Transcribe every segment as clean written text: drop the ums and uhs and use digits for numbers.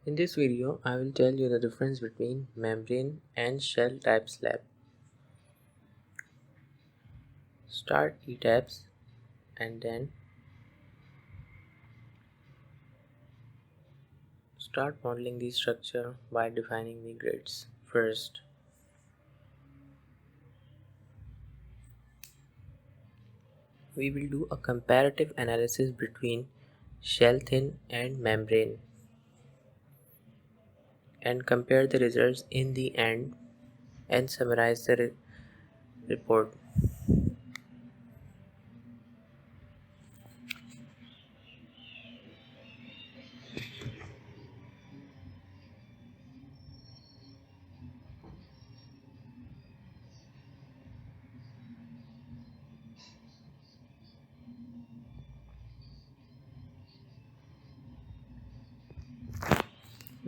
In this video, I will tell you the difference between membrane and shell type slab. Start Etabs and then start modeling the structure by defining the grids. First, we will do a comparative analysis between shell thin and membrane and compare the results in the end and summarize the report.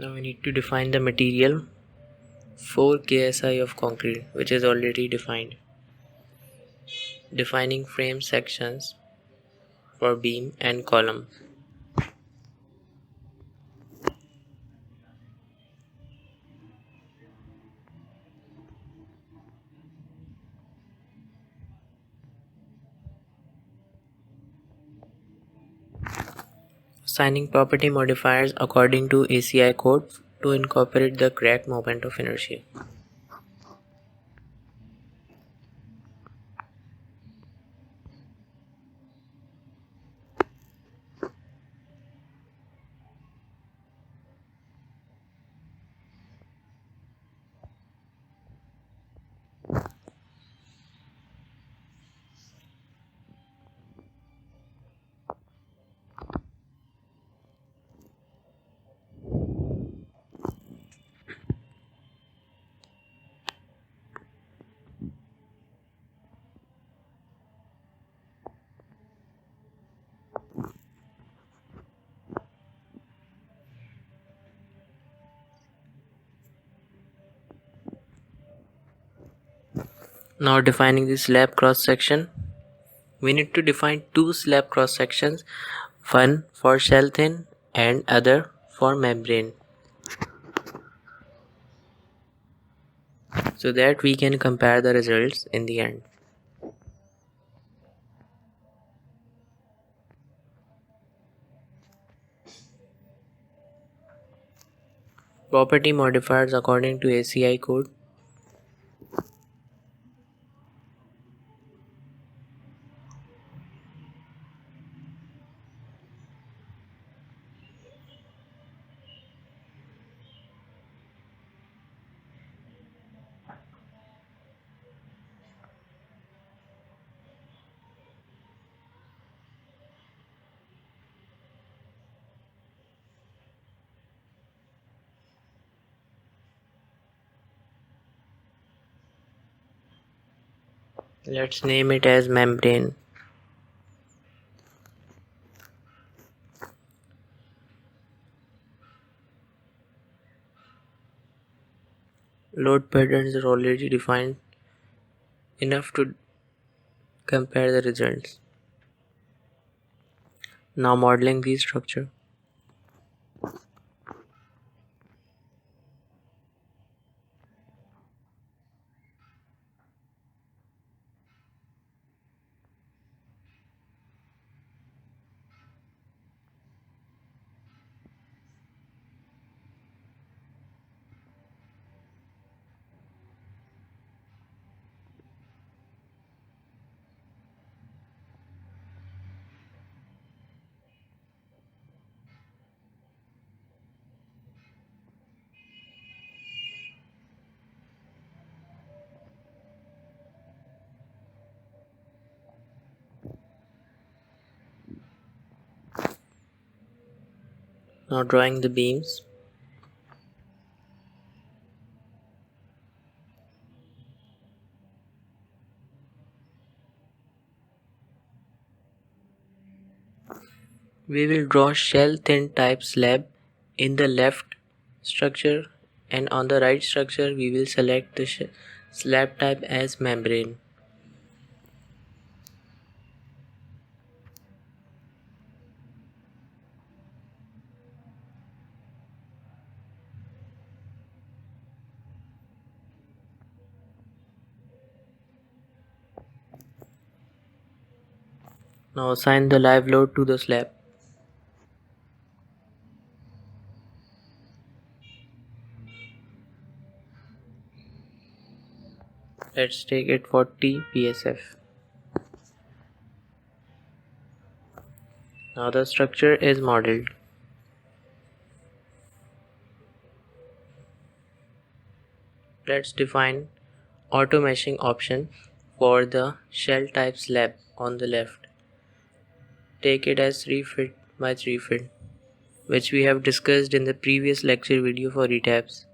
Now we need to define the material 4 KSI of concrete, which is already defined. Defining frame sections for beam and column. Assigning property modifiers according to ACI code to incorporate the crack moment of inertia. Now defining the slab cross section. We need to define two slab cross sections, one for shell thin and other for membrane, so that we can compare the results in the end. Property modifiers according to ACI code. Let's name it as membrane. Load patterns are already defined enough to compare the results. Now modeling the structure. Now drawing the beams. We will draw shell thin type slab in the left structure, and on the right structure we will select the slab type as membrane. Now assign the live load to the slab. Let's take it 40 psf. Now the structure is modeled. Let's define auto meshing option for the shell type slab on the left. Take it as 3 feet by 3 feet, which we have discussed in the previous lecture video for Etabs.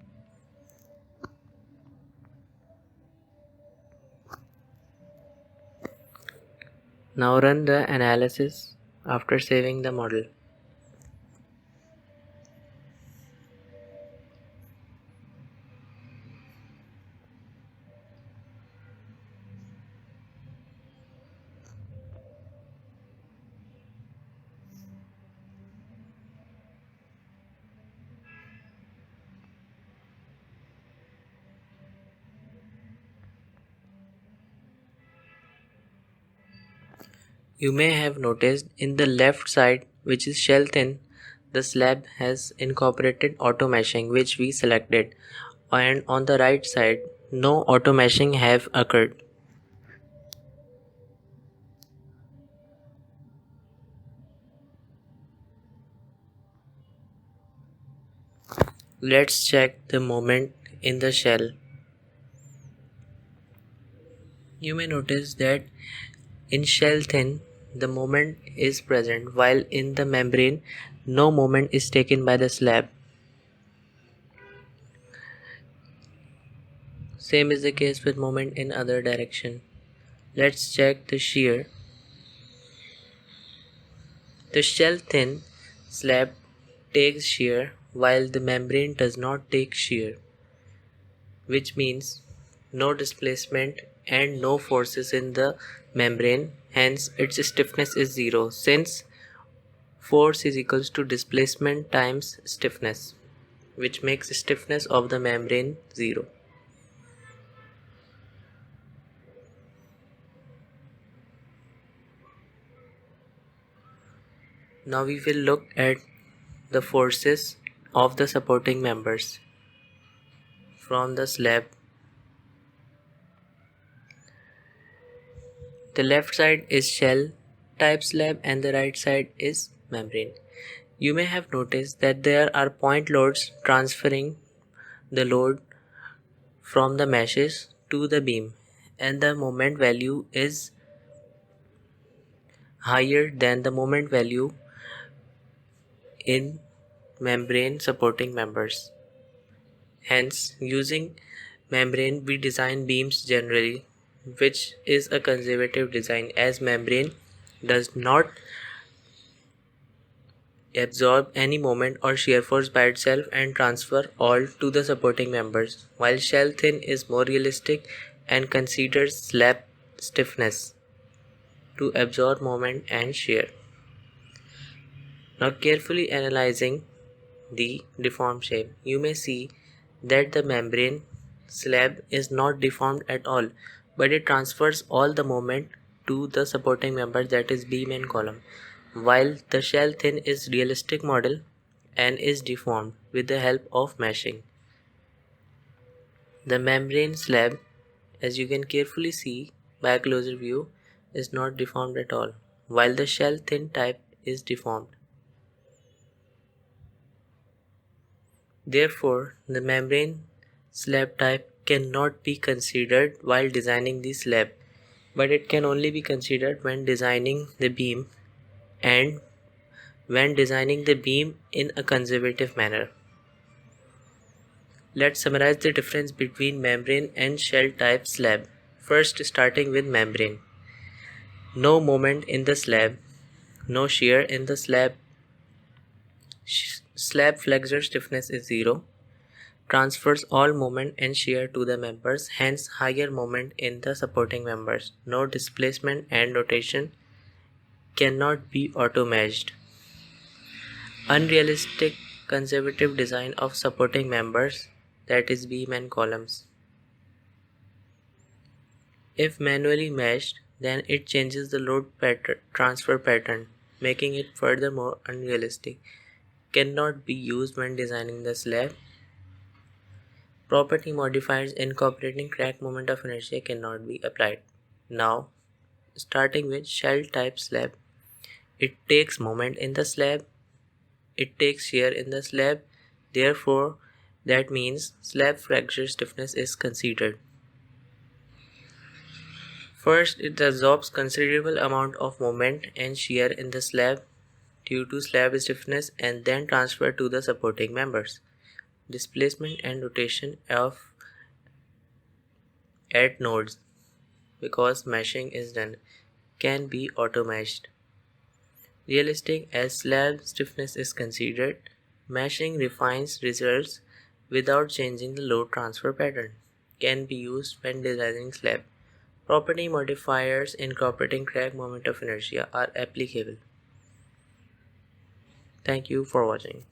Now run the analysis after saving the model. You may have noticed in the left side, which is shell thin, the slab has incorporated auto meshing, which we selected, and on the right side no auto meshing have occurred. Let's check the moment in the shell. You may notice that in shell thin the moment is present, while in the membrane no moment is taken by the slab. Same is the case with moment in other direction. Let's check the shear. The shell thin slab takes shear while the membrane does not take shear, which means no displacement and no forces in the membrane, hence its stiffness is 0, since force is equals to displacement times stiffness, which makes stiffness of the membrane 0. Now we will look at the forces of the supporting members from the slab. The left side is shell type slab and the right side is membrane. You may have noticed that there are point loads transferring the load from the meshes to the beam, and the moment value is higher than the moment value in membrane supporting members. Hence, using membrane we design beams generally, which is a conservative design, as membrane does not absorb any moment or shear force by itself and transfer all to the supporting members, while shell thin is more realistic and considers slab stiffness to absorb moment and shear. Now carefully analyzing the deformed shape, you may see that the membrane slab is not deformed at all, but it transfers all the moment to the supporting members, that is beam and column, while the shell thin is realistic model and is deformed with the help of meshing. The membrane slab, as you can carefully see by a closer view, is not deformed at all, while the shell thin type is deformed. Therefore, the membrane slab type cannot be considered while designing the slab, but it can only be considered when designing the beam and when designing the beam in a conservative manner. Let's summarize the difference between membrane and shell type slab. First, starting with membrane. No moment in the slab, no shear in the slab. Slab flexure stiffness is 0. Transfers all moment and shear to the members, hence higher moment in the supporting members. No displacement and rotation, cannot be auto-meshed. Unrealistic conservative design of supporting members, that is beam and columns. If manually meshed, then it changes the load transfer pattern, making it furthermore unrealistic. Cannot be used when designing the slab. Property modifiers incorporating crack moment of inertia cannot be applied. Now, starting with shell type slab, it takes moment in the slab, it takes shear in the slab, therefore that means slab fracture stiffness is considered. First, it absorbs considerable amount of moment and shear in the slab due to slab stiffness and then transfer to the supporting members. Displacement and rotation of at nodes, because meshing is done, can be auto-meshed. Realistic as slab stiffness is considered, meshing refines results without changing the load transfer pattern. Can be used when designing slab. Property modifiers incorporating crack moment of inertia are applicable. Thank you for watching.